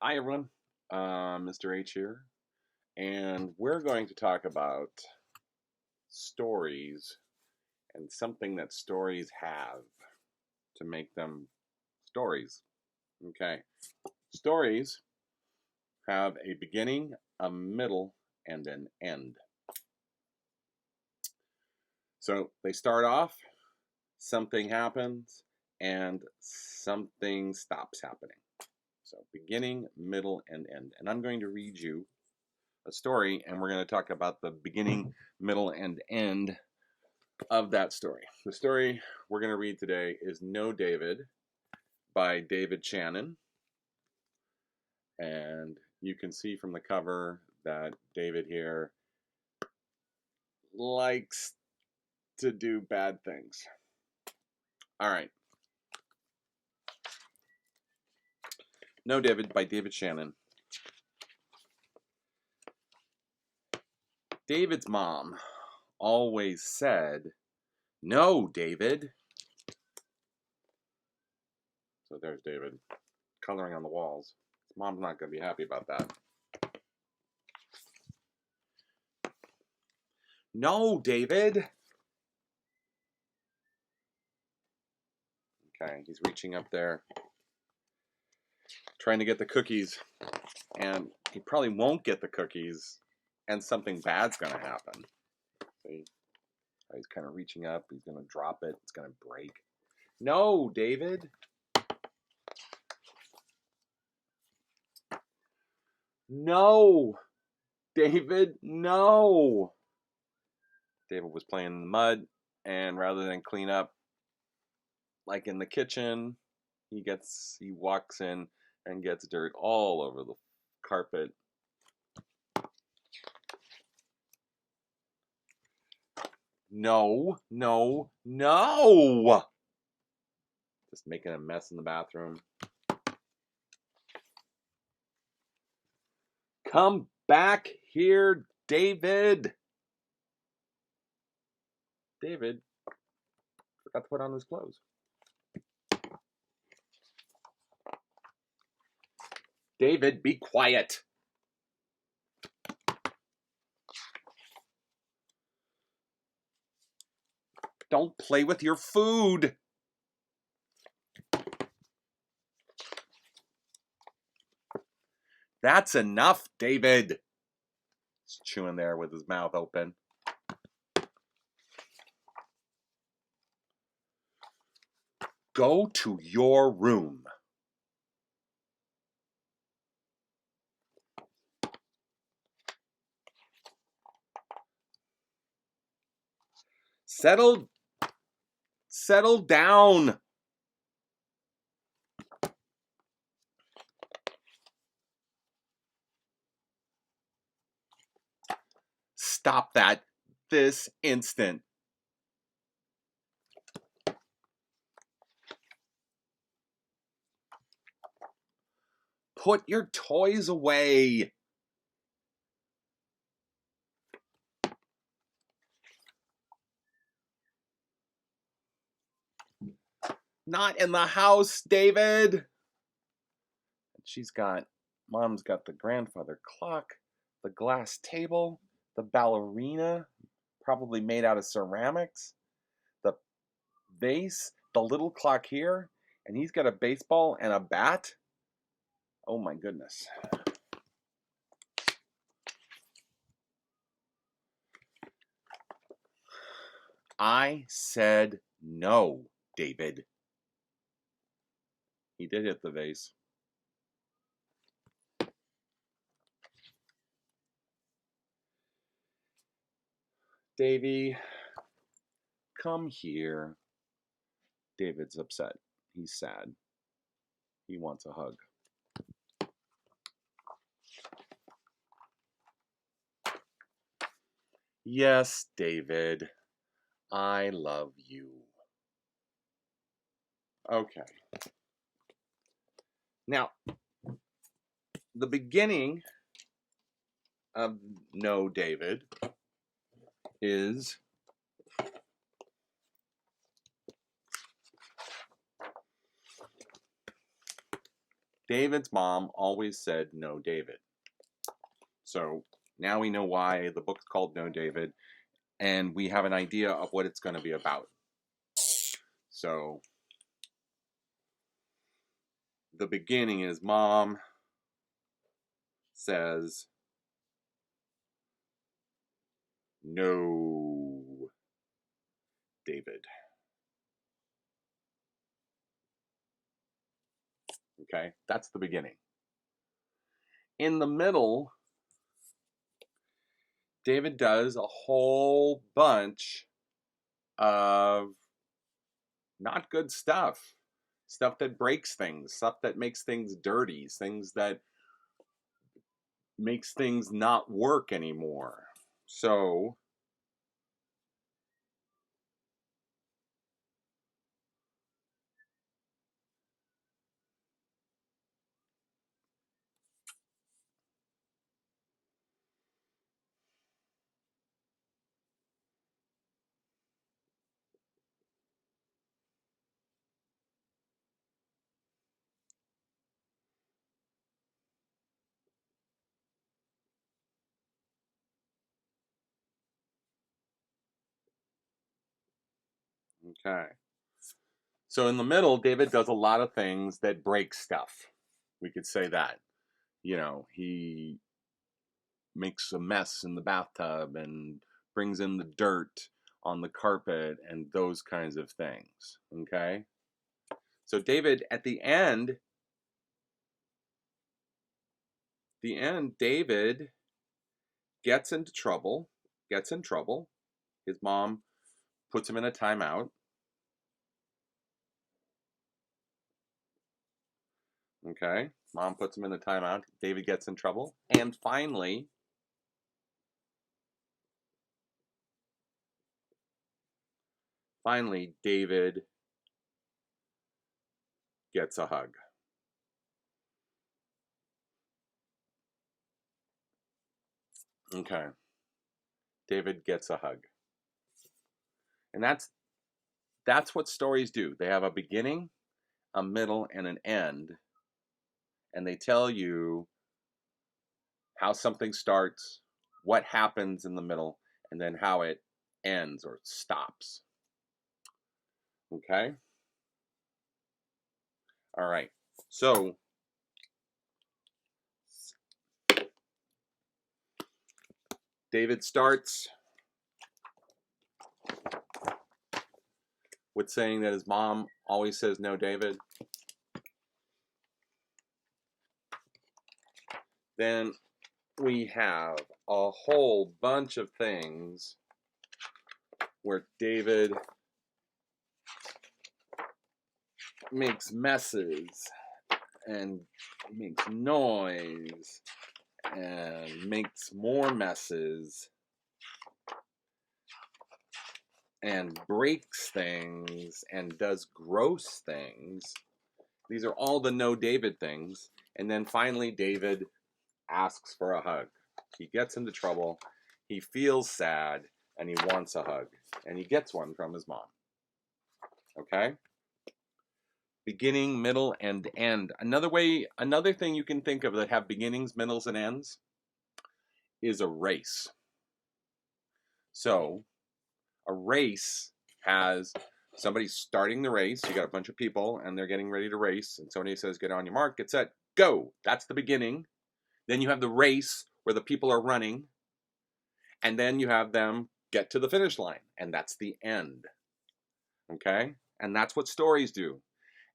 Hi everyone, Mr. H here, and we're going to talk about stories and something that stories have to make them stories. Okay, stories have a beginning, a middle, and an end. So they start off, something happens, and something stops happening. So beginning, middle, and end. And I'm going to read you a story, and we're going to talk about the beginning, middle, and end of that story. The story we're going to read today is No David by David Shannon. And you can see from the cover that David here likes to do bad things. All right. No David by David Shannon. David's mom always said, "No, David." So there's David coloring on the walls. His mom's not going to be happy about that. No, David. Okay, he's reaching up there, trying to get the cookies, and he probably won't get the cookies, and something bad's going to happen. See? He's kind of reaching up. He's going to drop it. It's going to break. No, David. No, David, no. David was playing in the mud, and rather than clean up like in the kitchen, he walks in and gets dirt all over the carpet. No, no, no! Just making a mess in the bathroom. Come back here, David! David forgot to put on his clothes. David, be quiet! Don't play with your food! That's enough, David! He's chewing there with his mouth open. Go to your room. Settle down. Stop that this instant. Put your toys away. Not in the house, David. Mom's got the grandfather clock, the glass table, the ballerina, probably made out of ceramics, the vase, the little clock here, and he's got a baseball and a bat. Oh my goodness. I said no, David. He did hit the vase. Davy, come here. David's upset. He's sad. He wants a hug. Yes, David, I love you. Okay. Now, the beginning of No, David is David's mom always said, "No, David." So now we know why the book's called No, David, and we have an idea of what it's going to be about. So the beginning is mom says, "No, David." Okay, that's the beginning. In the middle, David does a whole bunch of not good stuff. Stuff that breaks things, stuff that makes things dirty, things that makes things not work anymore. So, okay. So in the middle, David does a lot of things that break stuff. We could say that. He makes a mess in the bathtub and brings in the dirt on the carpet and those kinds of things. Okay? So David, at the end, David gets into trouble, gets in trouble. His mom puts him in a timeout. Okay? Mom puts him in a timeout. David gets in trouble. And finally, David gets a hug. Okay. David gets a hug. And that's what stories do. They have a beginning, a middle, and an end. And they tell you how something starts, what happens in the middle, and then how it ends or stops. Okay? All right. So, David starts with saying that his mom always says, "No, David." Then we have a whole bunch of things where David makes messes and makes noise and makes more messes and breaks things and does gross things. These are all the No David things. And then finally, David asks for a hug. He gets into trouble, he feels sad, and he wants a hug. And he gets one from his mom. Okay? Beginning, middle, and end. Another thing you can think of that have beginnings, middles, and ends is a race. So, a race has somebody starting the race. You got a bunch of people and they're getting ready to race. And somebody says, "Get on your mark, get set, go." That's the beginning. Then you have the race where the people are running. And then you have them get to the finish line. And that's the end. Okay? And that's what stories do.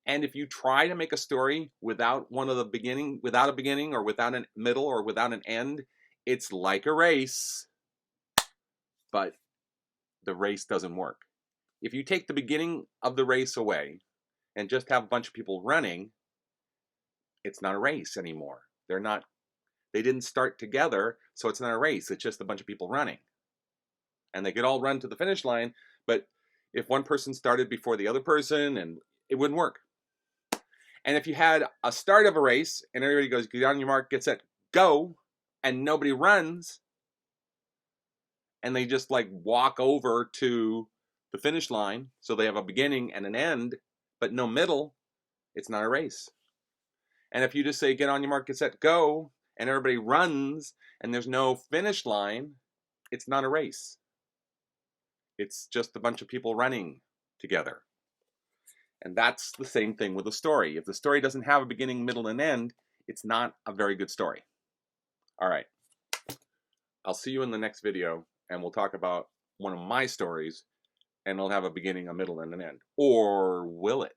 And if you try to make a story without a beginning or without a middle or without an end, it's like a race, but the race doesn't work. If you take the beginning of the race away and just have a bunch of people running, it's not a race anymore. They didn't start together, so it's not a race. It's just a bunch of people running. And they could all run to the finish line, but if one person started before the other person, and it wouldn't work. And if you had a start of a race and everybody goes, "Get on your mark, get set, go," and nobody runs, and they just like walk over to the finish line, so they have a beginning and an end, but no middle, it's not a race. And if you just say, get on your mark, get set, go, and everybody runs, and there's no finish line, it's not a race. It's just a bunch of people running together. And that's the same thing with a story. If the story doesn't have a beginning, middle, and end, it's not a very good story. All right. I'll see you in the next video, and we'll talk about one of my stories, and it'll have a beginning, a middle, and an end. Or will it?